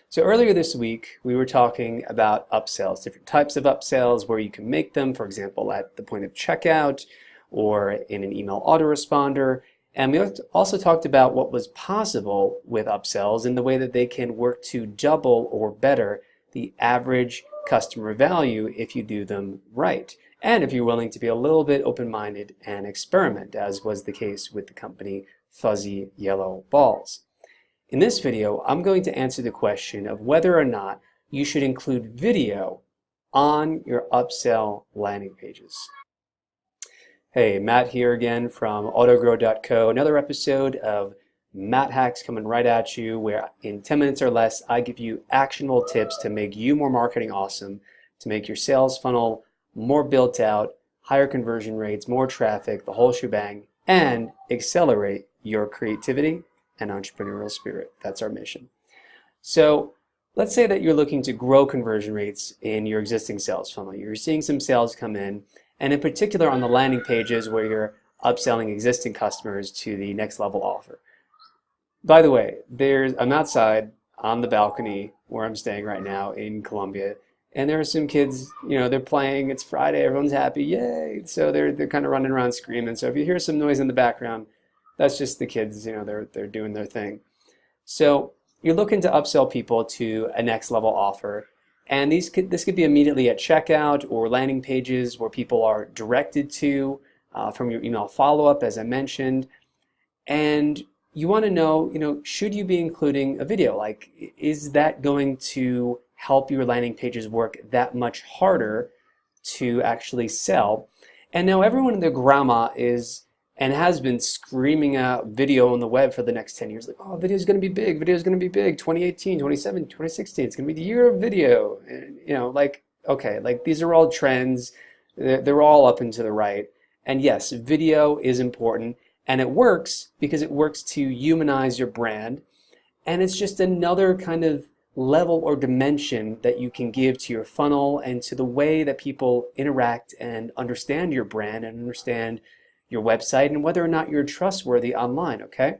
So earlier this week, we were talking about upsells, different types of upsells, where you can make them, for example, at the point of checkout or in an email autoresponder. And we also talked about what was possible with upsells and the way that they can work to double or better the average customer value if you do them right. And if you're willing to be a little bit open-minded and experiment, as was the case with the company Fuzzy Yellow Balls. In this video, I'm going to answer the question of whether or not you should include video on your upsell landing pages. Hey, Matt here again from autogrow.co. Another episode of Matt Hacks coming right at you, where in 10 minutes or less, I give you actionable tips to make you more marketing awesome, to make your sales funnel more built out, higher conversion rates, more traffic, the whole shebang, and accelerate your creativity and entrepreneurial spirit. That's our mission. So let's say that you're looking to grow conversion rates in your existing sales funnel. You're seeing some sales come in, and in particular on the landing pages where you're upselling existing customers to the next level offer. By the way, I'm outside on the balcony where I'm staying right now in Colombia, and there are some kids, they're playing, it's Friday, everyone's happy, yay! So they're kind of running around screaming. So if you hear some noise in the background, that's just the kids, they're doing their thing. So you're looking to upsell people to a next level offer, and this could be immediately at checkout or landing pages where people are directed to from your email follow-up, as I mentioned. And you want to know, should you be including a video? Like, is that going to help your landing pages work that much harder to actually sell? And now everyone and their grandma is and has been screaming out video on the web for the next 10 years. Like, oh, video is going to be big. Video is going to be big. 2018, 2017, 2016. It's going to be the year of video. And, okay, these are all trends. They're all up and to the right. And yes, video is important. And it works because it works to humanize your brand. And it's just another kind of level or dimension that you can give to your funnel and to the way that people interact and understand your brand and understand your website and whether or not you're trustworthy online, okay?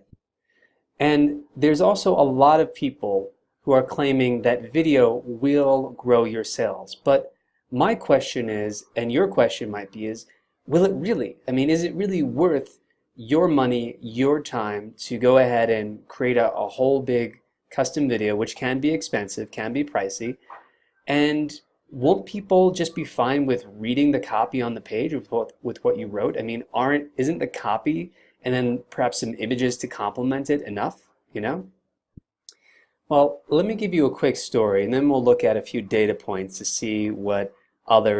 And there's also a lot of people who are claiming that video will grow your sales. But my question is, and your question might be, is will it really? I mean, is it really worth your money, your time to go ahead and create a whole big custom video, which can be expensive, can be pricey, and won't people just be fine with reading the copy on the page with what you wrote? I mean, isn't the copy and then perhaps some images to complement it enough, Well, let me give you a quick story, and then we'll look at a few data points to see what other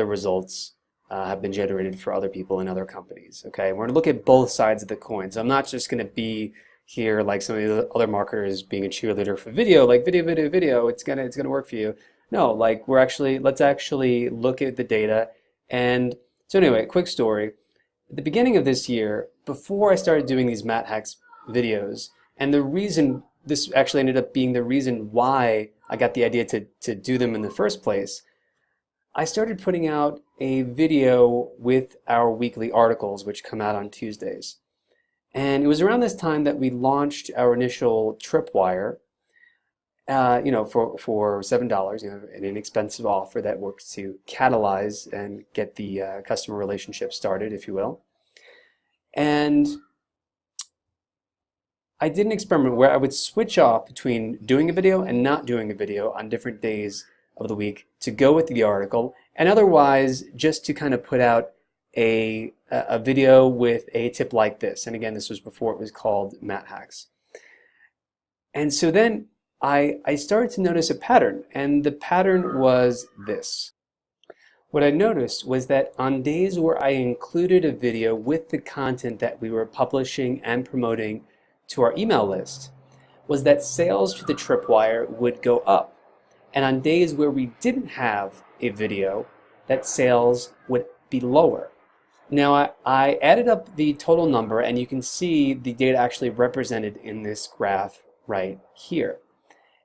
results have been generated for other people in other companies, okay? We're going to look at both sides of the coin. So I'm not just going to be here like some of the other marketers being a cheerleader for video, like video, it's gonna work for you. No, let's actually look at the data. And so anyway, quick story. At the beginning of this year, before I started doing these Matt Hacks videos, and the reason this actually ended up being the reason why I got the idea to do them in the first place, I started putting out a video with our weekly articles, which come out on Tuesdays. And it was around this time that we launched our initial tripwire, for $7, an inexpensive offer that works to catalyze and get the customer relationship started, if you will. And I did an experiment where I would switch off between doing a video and not doing a video on different days of the week to go with the article, and otherwise just to kind of put out a video with a tip like this. And again, this was before it was called Matt Hacks. And so then I started to notice a pattern, and the pattern was this. What I noticed was that on days where I included a video with the content that we were publishing and promoting to our email list, was that sales for the tripwire would go up. And on days where we didn't have a video, that sales would be lower. Now, I added up the total number, and you can see the data actually represented in this graph right here.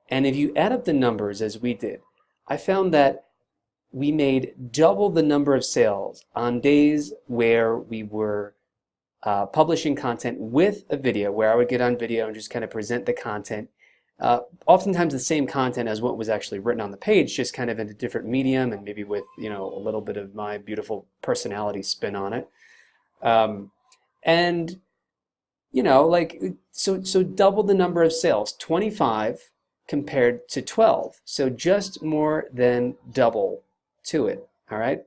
And if you add up the numbers as we did, I found that we made double the number of sales on days where we were publishing content with a video, where I would get on video and just kind of present the content oftentimes the same content as what was actually written on the page, just kind of in a different medium and maybe with, you know, a little bit of my beautiful personality spin on it. And you know, like, so double the number of sales, 25 compared to 12. So just more than double to it, all right?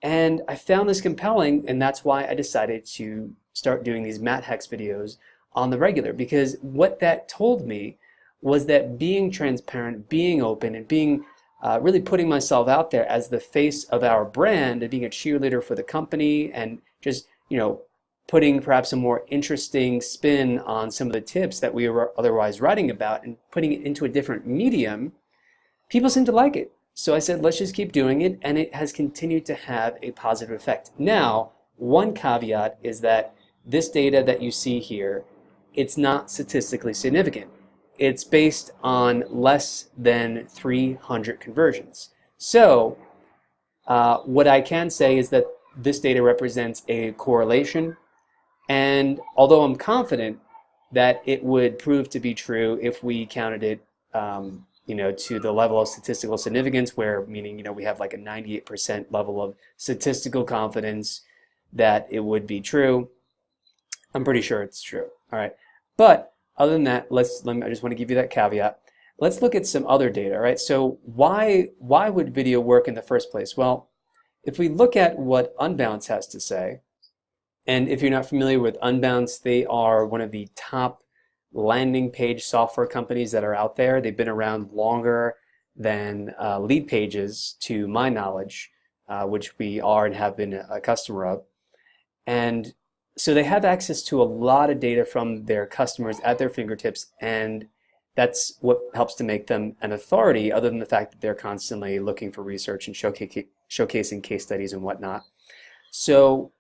And I found this compelling, and that's why I decided to start doing these Matt Hex videos on the regular, because what that told me was that being transparent, being open, and being really putting myself out there as the face of our brand and being a cheerleader for the company and just, you know, putting perhaps a more interesting spin on some of the tips that we were otherwise writing about and putting it into a different medium, people seem to like it. So I said, let's just keep doing it, and it has continued to have a positive effect. Now, one caveat is that this data that you see here, it's not statistically significant. It's based on less than 300 conversions. So what I can say is that this data represents a correlation, and although I'm confident that it would prove to be true if we counted it, you know, to the level of statistical significance, where meaning, you know, we have like a 98% level of statistical confidence that it would be true. I'm pretty sure it's true. All right, but other than that, I just want to give you that caveat. Let's look at some other data. Right? So why would video work in the first place? Well, if we look at what Unbounce has to say. And if you're not familiar with Unbounce, they are one of the top landing page software companies that are out there. They've been around longer than Lead Pages, to my knowledge, which we are and have been a customer of. And so they have access to a lot of data from their customers at their fingertips, and that's what helps to make them an authority, other than the fact that they're constantly looking for research and showcasing case studies and whatnot. So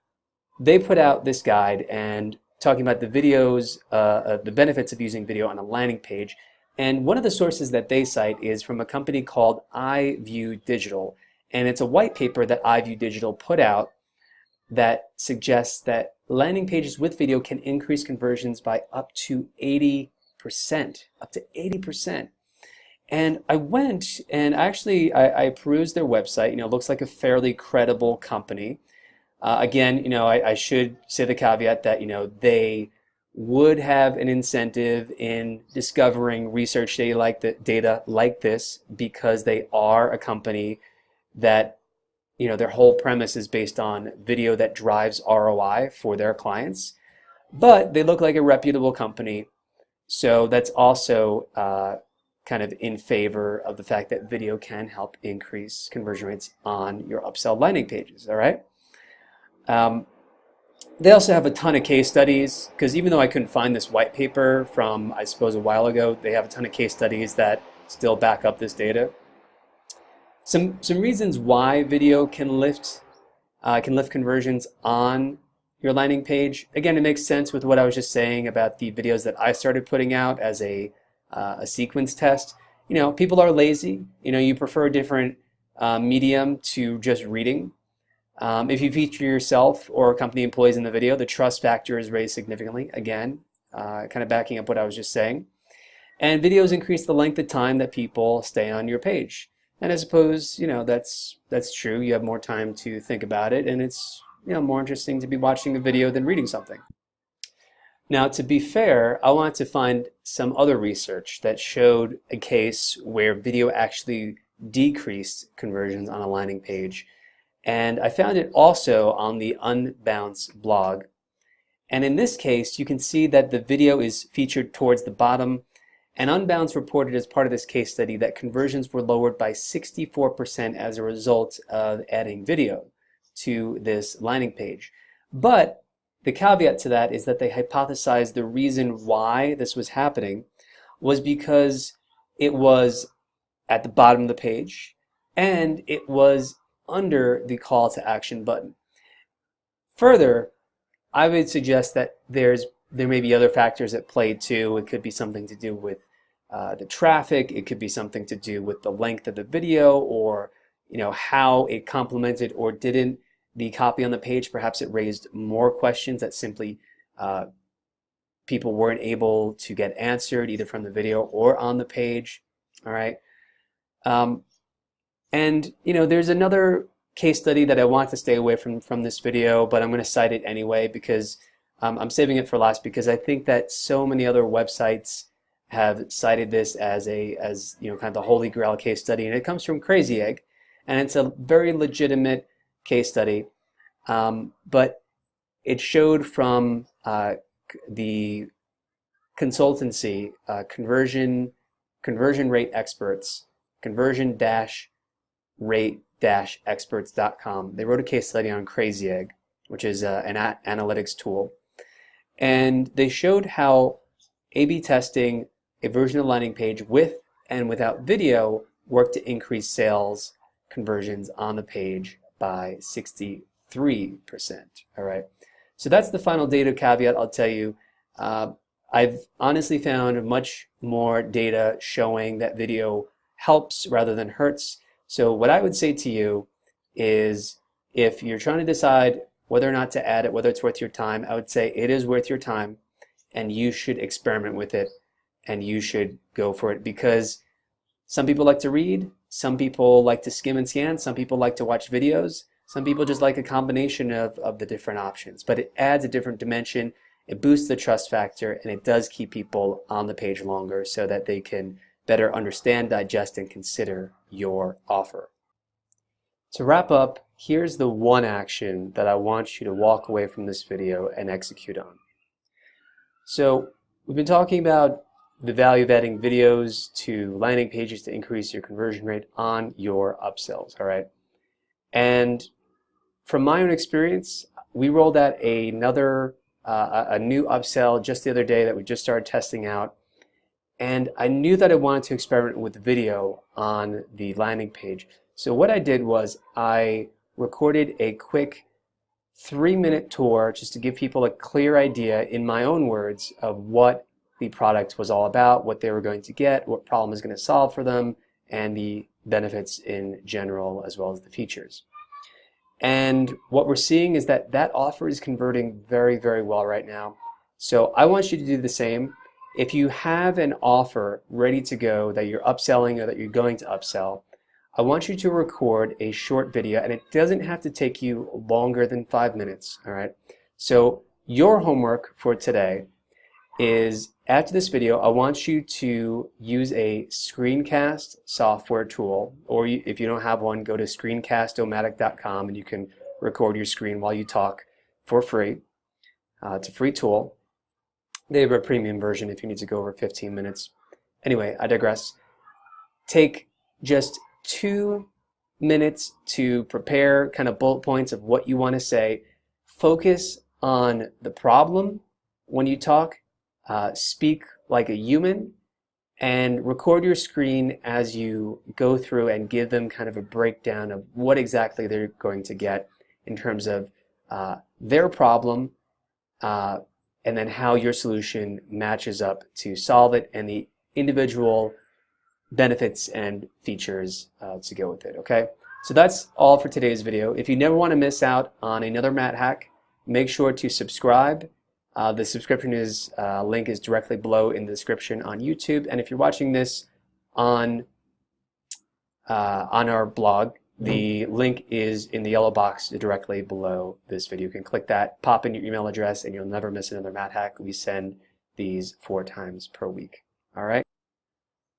they put out this guide and talking about the videos, the benefits of using video on a landing page. And one of the sources that they cite is from a company called iView Digital. And it's a white paper that iView Digital put out that suggests that landing pages with video can increase conversions by up to 80%. Up to 80%. And I went and actually I perused their website. You know, it looks like a fairly credible company. Again, you know, I should say the caveat that, you know, they would have an incentive in discovering research data like this because they are a company that, you know, their whole premise is based on video that drives ROI for their clients. But they look like a reputable company, so that's also kind of in favor of the fact that video can help increase conversion rates on your upsell landing pages, all right? They also have a ton of case studies, because even though I couldn't find this white paper from, I suppose, a while ago, they have a ton of case studies that still back up this data. Some reasons why video can lift conversions on your landing page. Again, it makes sense with what I was just saying about the videos that I started putting out as a sequence test. You know, people are lazy. You know, you prefer a different medium to just reading. If you feature yourself or company employees in the video, the trust factor is raised significantly. Again, kind of backing up what I was just saying. And videos increase the length of time that people stay on your page. And I suppose, you know, that's true. You have more time to think about it, and it's, you know, more interesting to be watching a video than reading something. Now, to be fair, I wanted to find some other research that showed a case where video actually decreased conversions on a landing page. And I found it also on the Unbounce blog. And in this case, you can see that the video is featured towards the bottom. And Unbounce reported as part of this case study that conversions were lowered by 64% as a result of adding video to this landing page. But the caveat to that is that they hypothesized the reason why this was happening was because it was at the bottom of the page and it was under the call to action button. Further, I would suggest that there may be other factors at play too. It could be something to do with the traffic. It could be something to do with the length of the video, or, you know, how it complemented or didn't the copy on the page. Perhaps it raised more questions that simply people weren't able to get answered either from the video or on the page. All right. And there's another case study that I want to stay away from this video, but I'm going to cite it anyway because I'm saving it for last, because I think that so many other websites have cited this as kind of the holy grail case study, and it comes from Crazy Egg, and it's a very legitimate case study, but it showed from the consultancy conversion rate experts, conversion-rate-experts.com. They wrote a case study on Crazy Egg, which is an analytics tool, and they showed how A/B testing a version of the landing page with and without video worked to increase sales conversions on the page by 63%. All right. So that's the final data caveat I'll tell you. I've honestly found much more data showing that video helps rather than hurts. So what I would say to you is, if you're trying to decide whether or not to add it, whether it's worth your time, I would say it is worth your time, and you should experiment with it, and you should go for it, because some people like to read, some people like to skim and scan, some people like to watch videos, some people just like a combination of the different options. But it adds a different dimension, it boosts the trust factor, and it does keep people on the page longer so that they can better understand, digest, and consider your offer. To wrap up, here's the one action that I want you to walk away from this video and execute on. So we've been talking about the value of adding videos to landing pages to increase your conversion rate on your upsells, all right? And from my own experience, we rolled out a new upsell just the other day that we just started testing out, and I knew that I wanted to experiment with video on the landing page. So what I did was I recorded a quick 3-minute tour just to give people a clear idea in my own words of what the product was all about, what they were going to get, what problem is going to solve for them, and the benefits in general, as well as the features. And what we're seeing is that that offer is converting very, very well right now. So I want you to do the same. If you have an offer ready to go that you're upselling or that you're going to upsell, I want you to record a short video, and it doesn't have to take you longer than 5 minutes, all right? So your homework for today is, after this video, I want you to use a screencast software tool, or if you don't have one, go to screencast-o-matic.com and you can record your screen while you talk for free. It's a free tool. They have a premium version if you need to go over 15 minutes. Anyway, I digress. Take just 2 minutes to prepare kind of bullet points of what you want to say. Focus on the problem when you talk. Speak like a human, and record your screen as you go through and give them kind of a breakdown of what exactly they're going to get in terms of their problem, and then how your solution matches up to solve it, and the individual benefits and features to go with it, okay? So that's all for today's video. If you never want to miss out on another Matt hack, make sure to subscribe. The subscription link is directly below in the description on YouTube, and if you're watching this on our blog, the link is in the yellow box directly below this video. You can click that, pop in your email address, and you'll never miss another Matt hack. We send these 4 times per week. All right.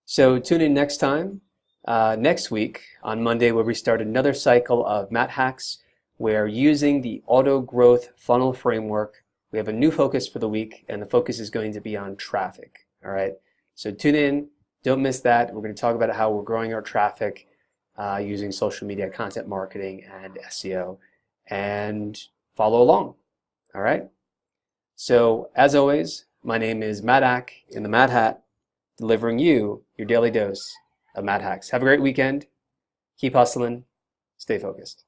So tune in next time, next week on Monday, where we start another cycle of Matt hacks. We're using the auto growth funnel framework. We have a new focus for the week, and the focus is going to be on traffic. All right. So tune in. Don't miss that. We're going to talk about how we're growing our traffic using social media, content marketing, and SEO, and follow along. All right. So as always, my name is Matt Hack in the Mad Hat, delivering you your daily dose of Mad Hacks. Have a great weekend. Keep hustling. Stay focused.